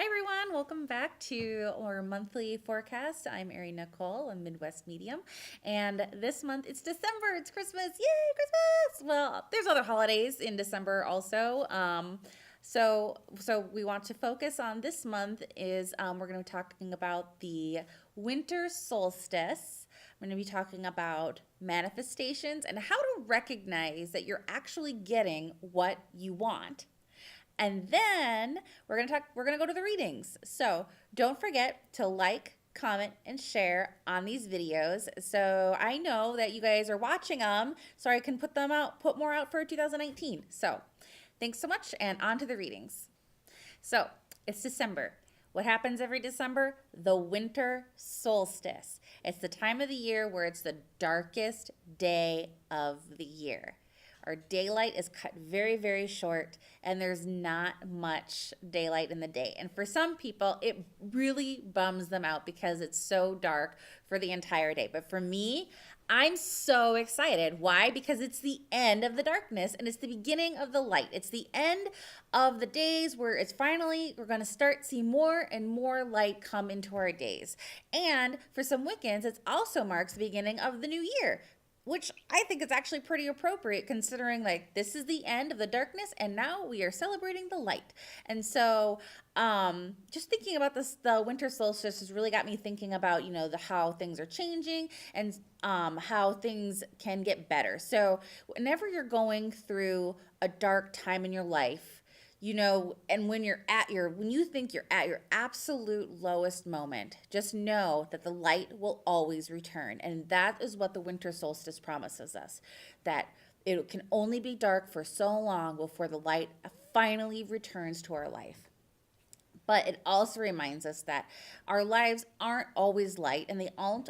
Hi everyone, welcome back to our monthly forecast. I'm Ari Nicole, a Midwest medium, and this month it's December. It's Christmas! Yay, Christmas! Well, there's other holidays in December also. So we want to focus on this month is we're going to be talking about the winter solstice. I'm going to be talking about manifestations and how to recognize that you're actually getting what you want. And then we're gonna go to the readings. So don't forget to like, comment, and share on these videos. So I know that you guys are watching them, so I can put more out for 2019. So thanks so much, and on to the readings. So it's December. What happens every December? The winter solstice. It's the time of the year where it's the darkest day of the year. Our daylight is cut very, very short, and there's not much daylight in the day. And for some people, it really bums them out because it's so dark for the entire day. But for me, I'm so excited. Why? Because it's the end of the darkness and it's the beginning of the light. It's the end of the days where it's finally, we're going to start see more and more light come into our days. And for some Wiccans, it also marks the beginning of the new year, which I think is actually pretty appropriate considering like this is the end of the darkness and now we are celebrating the light. And so just thinking about this, the winter solstice has really got me thinking about, how things are changing and how things can get better. So whenever you're going through a dark time in your life, and when you think you're at your absolute lowest moment, just know that the light will always return. And that is what the winter solstice promises us, that it can only be dark for so long before the light finally returns to our life. But it also reminds us that our lives aren't always light and they aren't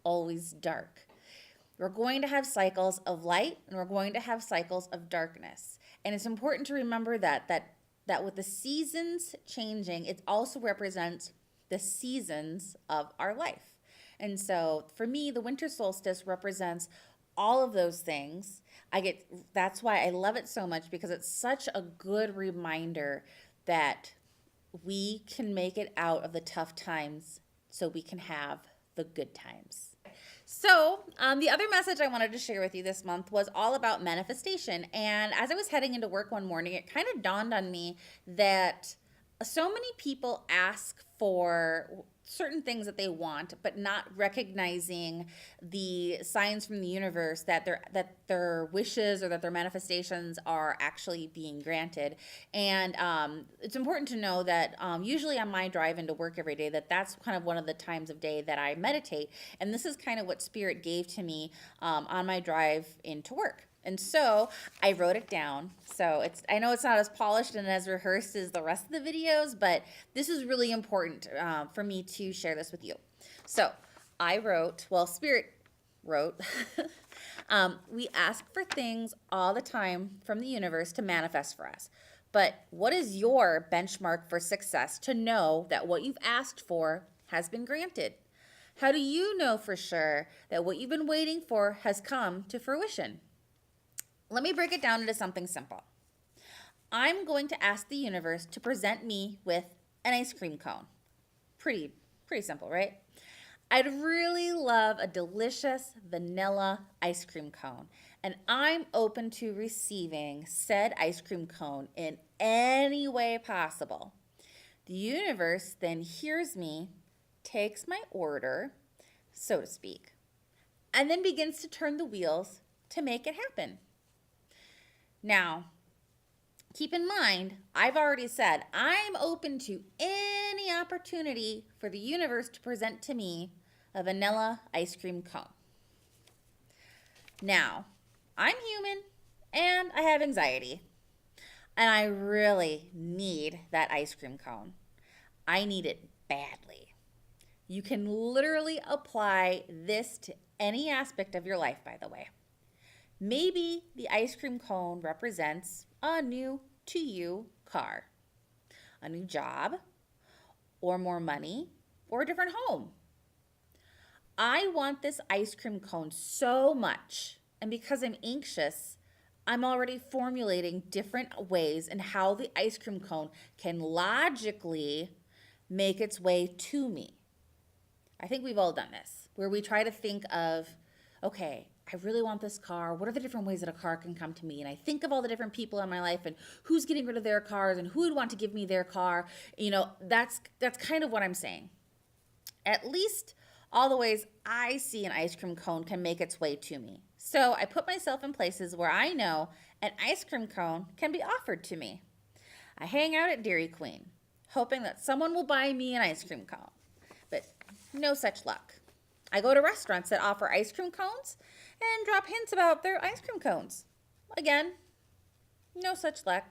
always dark. We're going to have cycles of light and we're going to have cycles of darkness. And it's important to remember that with the seasons changing, it also represents the seasons of our life. And so for me, the winter solstice represents all of those things. That's why I love it so much, because it's such a good reminder that we can make it out of the tough times so we can have the good times. So, the other message I wanted to share with you this month was all about manifestation. And as I was heading into work one morning, it kind of dawned on me that so many people ask for certain things that they want, but not recognizing the signs from the universe that their wishes or that their manifestations are actually being granted. And it's important to know that usually on my drive into work every day, that's kind of one of the times of day that I meditate. And this is kind of what Spirit gave to me on my drive into work. And so I wrote it down. So I know it's not as polished and as rehearsed as the rest of the videos, but this is really important for me to share this with you. So Spirit wrote, we ask for things all the time from the universe to manifest for us. But what is your benchmark for success to know that what you've asked for has been granted? How do you know for sure that what you've been waiting for has come to fruition? Let me break it down into something simple. I'm going to ask the universe to present me with an ice cream cone. Pretty simple, right? I'd really love a delicious vanilla ice cream cone, and I'm open to receiving said ice cream cone in any way possible. The universe then hears me, takes my order, so to speak, and then begins to turn the wheels to make it happen. Now, keep in mind, I've already said I'm open to any opportunity for the universe to present to me a vanilla ice cream cone. Now, I'm human and I have anxiety, and I really need that ice cream cone. I need it badly. You can literally apply this to any aspect of your life, by the way. Maybe the ice cream cone represents a new to you car, a new job, or more money, or a different home. I want this ice cream cone so much, and because I'm anxious, I'm already formulating different ways and how the ice cream cone can logically make its way to me. I think we've all done this, where we try to think of, okay, I really want this car. What are the different ways that a car can come to me? And I think of all the different people in my life and who's getting rid of their cars and who would want to give me their car. That's kind of what I'm saying. At least all the ways I see an ice cream cone can make its way to me. So I put myself in places where I know an ice cream cone can be offered to me. I hang out at Dairy Queen, hoping that someone will buy me an ice cream cone. But no such luck. I go to restaurants that offer ice cream cones and drop hints about their ice cream cones. Again, no such luck.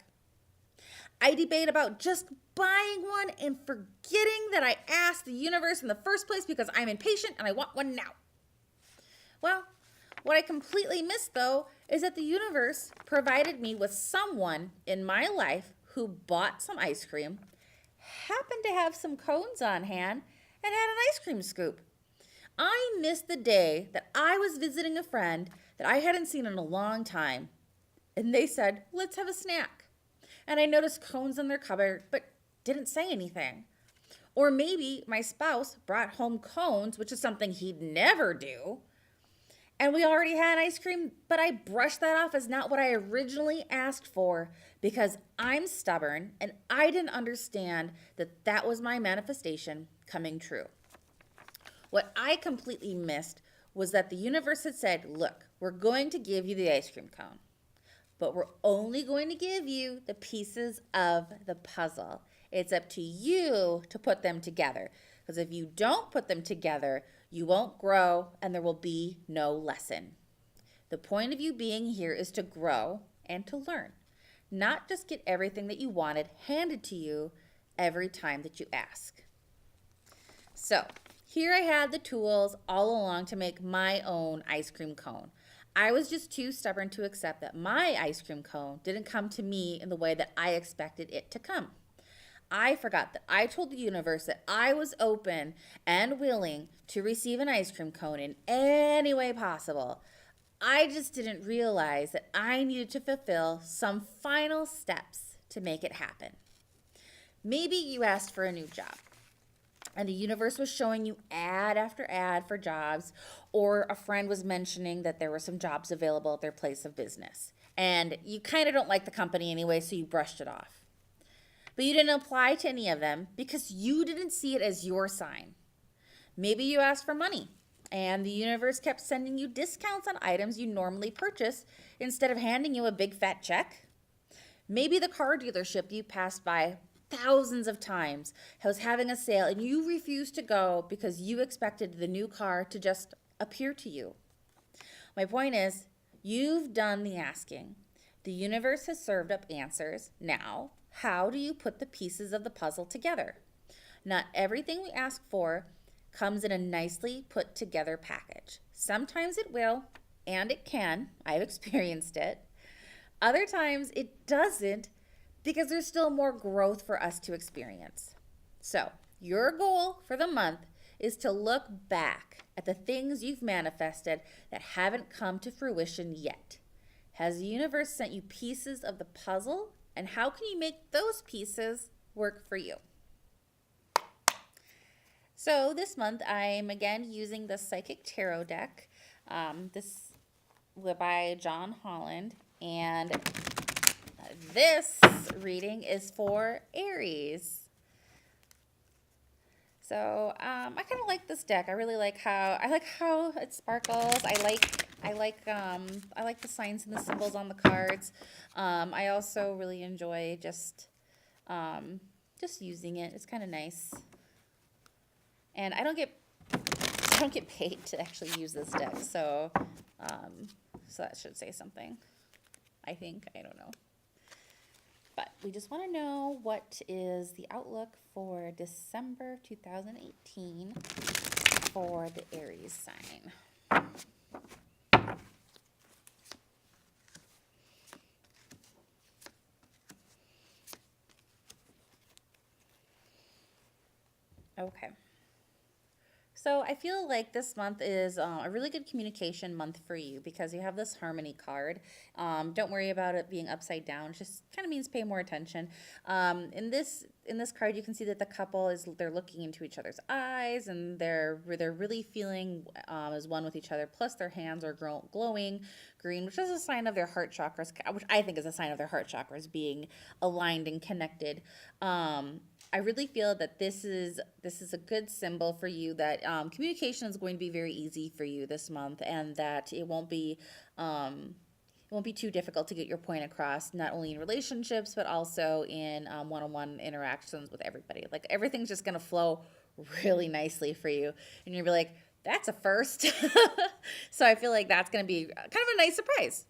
I debate about just buying one and forgetting that I asked the universe in the first place because I'm impatient and I want one now. Well, what I completely missed, though, is that the universe provided me with someone in my life who bought some ice cream, happened to have some cones on hand, and had an ice cream scoop. I missed the day that I was visiting a friend that I hadn't seen in a long time, and they said, let's have a snack. And I noticed cones in their cupboard, but didn't say anything. Or maybe my spouse brought home cones, which is something he'd never do. And we already had ice cream, but I brushed that off as not what I originally asked for because I'm stubborn and I didn't understand that that was my manifestation coming true. What I completely missed was that the universe had said, look, we're going to give you the ice cream cone, but we're only going to give you the pieces of the puzzle. It's up to you to put them together. Because if you don't put them together, you won't grow and there will be no lesson. The point of you being here is to grow and to learn, not just get everything that you wanted handed to you every time that you ask. So here I had the tools all along to make my own ice cream cone. I was just too stubborn to accept that my ice cream cone didn't come to me in the way that I expected it to come. I forgot that I told the universe that I was open and willing to receive an ice cream cone in any way possible. I just didn't realize that I needed to fulfill some final steps to make it happen. Maybe you asked for a new job and the universe was showing you ad after ad for jobs, or a friend was mentioning that there were some jobs available at their place of business. And you kind of don't like the company anyway, so you brushed it off. But you didn't apply to any of them because you didn't see it as your sign. Maybe you asked for money, and the universe kept sending you discounts on items you normally purchase instead of handing you a big fat check. Maybe the car dealership you passed by thousands of times was having a sale and you refused to go because you expected the new car to just appear to you. My point is, you've done the asking. The universe has served up answers. Now, how do you put the pieces of the puzzle together? Not everything we ask for comes in a nicely put together package. Sometimes it will, and it can. I've experienced it. Other times it doesn't, because there's still more growth for us to experience. So, your goal for the month is to look back at the things you've manifested that haven't come to fruition yet. Has the universe sent you pieces of the puzzle, and how can you make those pieces work for you? So this month I'm again using the Psychic Tarot deck. This by John Holland, and this reading is for Aries. So I kind of like this deck. I really like how it sparkles. I like the signs and the symbols on the cards. I also really enjoy just using it. It's kind of nice. And I don't get paid to actually use this deck, so that should say something. I think, I don't know. But we just want to know what is the outlook for December 2018 for the Aries sign. Okay. So I feel like this month is a really good communication month for you because you have this harmony card. Don't worry about it being upside down. It just kind of means pay more attention. In this card, you can see that the couple is they're looking into each other's eyes and they're really feeling as one with each other. Plus, their hands are glowing green, which is a sign of their heart chakras, which I think is a sign of their heart chakras being aligned and connected. I really feel that this is a good symbol for you that communication is going to be very easy for you this month, and that it won't be too difficult to get your point across, not only in relationships but also in one-on-one interactions with everybody. Like everything's just gonna flow really nicely for you, and you'll be like, "That's a first." So I feel like that's gonna be kind of a nice surprise.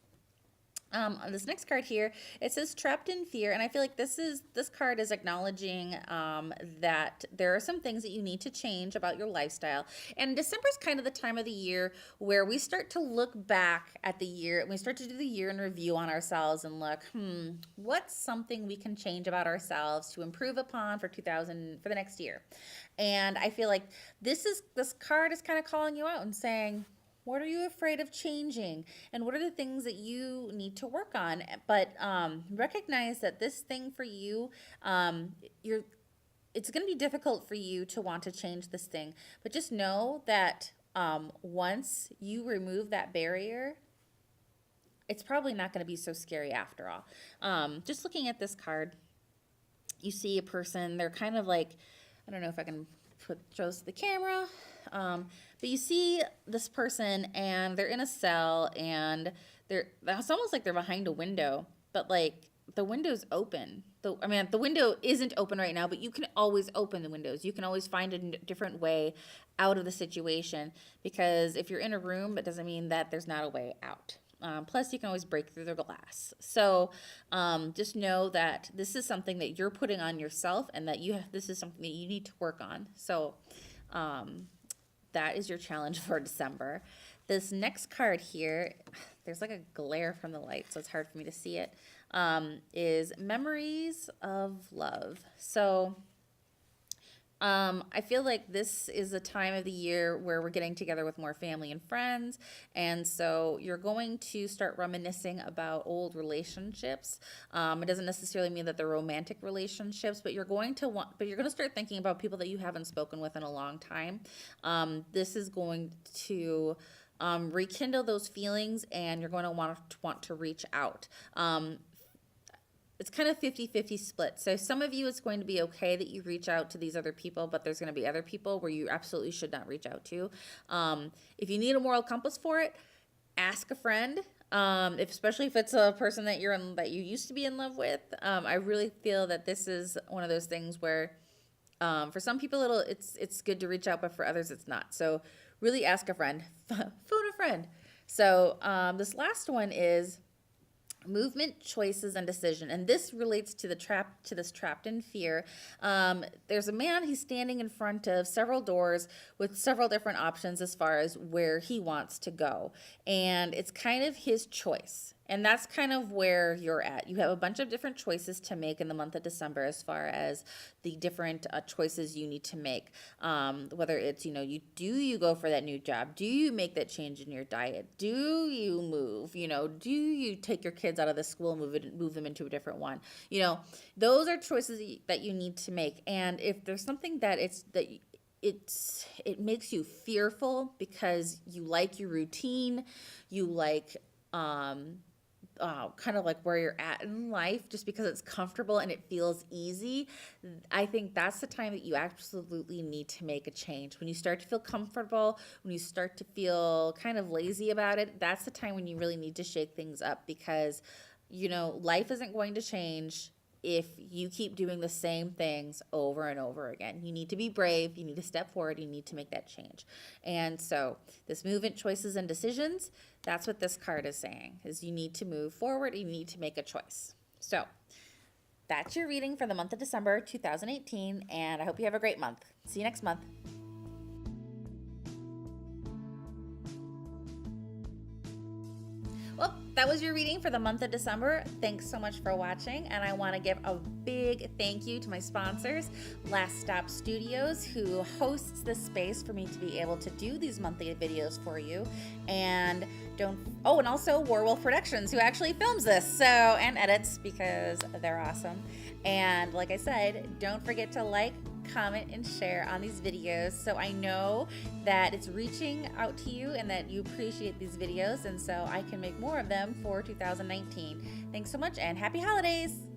On this next card here, it says trapped in fear, and I feel like this card is acknowledging that there are some things that you need to change about your lifestyle. And December is kind of the time of the year where we start to look back at the year, and we start to do the year in review on ourselves and look, what's something we can change about ourselves to improve upon for the next year. And I feel like this card is kind of calling you out and saying, what are you afraid of changing? And what are the things that you need to work on? But recognize that this thing for you, it's going to be difficult for you to want to change this thing. But just know that once you remove that barrier, it's probably not going to be so scary after all. Just looking at this card, you see a person, they're kind of like, I don't know if I can show this to the camera. But you see this person and they're in a cell and it's almost like they're behind a window, but like the window's open. The window isn't open right now, but you can always open the windows. You can always find a different way out of the situation, because if you're in a room, it doesn't mean that there's not a way out. Plus, you can always break through the glass. So just know that this is something that you're putting on yourself, and that this is something that you need to work on. So that is your challenge for December. This next card here, there's like a glare from the light, so it's hard for me to see it, is Memories of Love. So I feel like this is a time of the year where we're getting together with more family and friends, and so you're going to start reminiscing about old relationships. It doesn't necessarily mean that they're romantic relationships, but you're going to start thinking about people that you haven't spoken with in a long time. This is going to rekindle those feelings, and you're going to want to reach out. It's kind of 50-50 split. So some of you, it's going to be okay that you reach out to these other people, but there's going to be other people where you absolutely should not reach out to. If you need a moral compass for it, ask a friend. Especially if it's a person that you used to be in love with. I really feel that this is one of those things where for some people it's good to reach out, but for others it's not. So really ask a friend. Phone a friend. So this last one is movement, choices, and decision. And this relates to this trapped in fear. There's a man, he's standing in front of several doors with several different options as far as where he wants to go. And it's kind of his choice. And that's kind of where you're at. You have a bunch of different choices to make in the month of December as far as the different choices you need to make. Whether it's, do you go for that new job? Do you make that change in your diet? Do you move? Do you take your kids out of the school and move them into a different one? Those are choices that you need to make. And if there's something that it makes you fearful because you like your routine, you like kind of like where you're at in life, just because it's comfortable and it feels easy, I think that's the time that you absolutely need to make a change. When you start to feel comfortable, when you start to feel kind of lazy about it, that's the time when you really need to shake things up, because life isn't going to change if you keep doing the same things over and over again. You need to be brave. You need to step forward. You need to make that change. And so this movement, choices, and decisions, that's what this card is saying, is you need to move forward. You need to make a choice. So that's your reading for the month of December 2018, and I hope you have a great month. See you next month. Well, that was your reading for the month of December. Thanks so much for watching, and I want to give a big thank you to my sponsors, Last Stop Studios, who hosts this space for me to be able to do these monthly videos for you, and and also Warwolf Productions, who actually films this and edits, because they're awesome. And like I said, don't forget to like, comment, and share on these videos so I know that it's reaching out to you and that you appreciate these videos, and so I can make more of them for 2019. Thanks so much, and happy holidays!